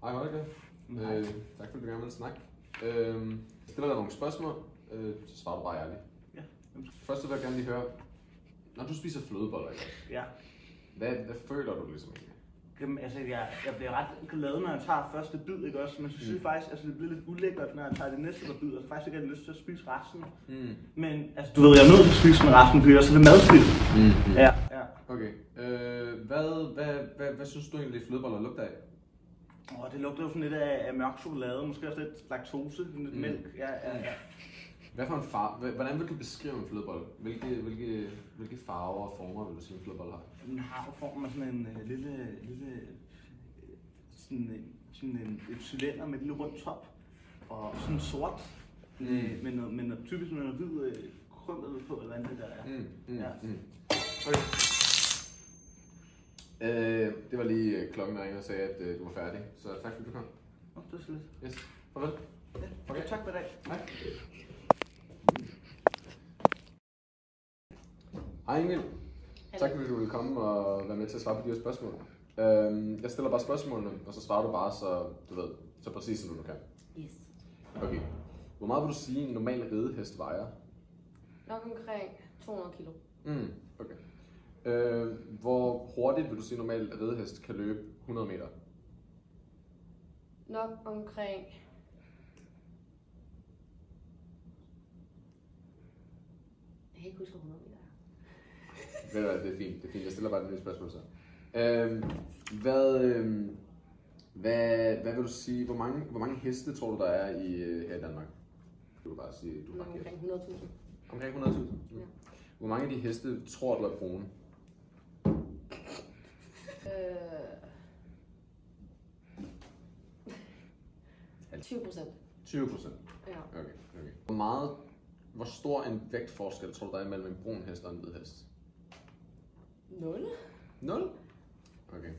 Hej Holger. Tak fordi du gerne vil snakke. Jeg stiller dig nogle spørgsmål, så svarer du bare ærligt. Ja. Først vil jeg gerne lige høre, når du spiser flødeboller, ikke? Ja. Hvad føler du ligesom egentlig? Jamen, altså, jeg bliver ret glad, når jeg tager første bid, ikke også? Men så synes jeg faktisk, altså, det bliver lidt ulækkert, når jeg tager det næste bid, og så faktisk ikke har lyst til at spise resten. Men altså, du ved, jeg er nødt til at spise med resten, fordi så er det madspild. Ja. Okay. Hvad synes du egentlig, flødeboller lugter af? Det lugter jo sådan lidt af mørk chokolade, måske også lidt laktose, lidt mælk. Ja. Hvad for en farve? Hvordan vil du beskrive en flødebolle? Hvilke farver og former vil du sige en flødebolle har? Den har jo formen af sådan en lille et cylinder med et lille rundt top og sådan sort med noget typisk med noget hvid krømmet på eller andet det der er. Okay. Det var lige klokken ringede og sagde at du var færdig, så tak fordi du kom. Det var så lidt. Yes. Farvel. Ja. Okay, tak for i dag. Hej. Hej Ingrid. Tak fordi du ville komme og være med til at svare på de her spørgsmål. Jeg stiller bare spørgsmålene, og så svarer du bare så præcis som du kan. Yes. Okay. Hvor meget vil du sige en normal ridehest vejer? Nok omkring 200 kilo. Okay. Hvor hurtigt vil du sige en normal ridehest kan løbe 100 meter? Nok omkring... Jeg kan ikke huske, hvor 100 meter er. Ved du hvad, det er fint. Jeg stiller bare et nyt spørgsmål så. Hvad vil du sige, hvor mange heste tror du der er her i Danmark? Du kan bare sige, du Nok omkring 100.000. Omkring 100.000? Ja. Hvor mange af de heste tror du er brune? 20%. 20%? Ja. Okay. Hvor stor en vægtforskel tror du der er mellem en brun hest og en hvid hest? 0. 0? Okay.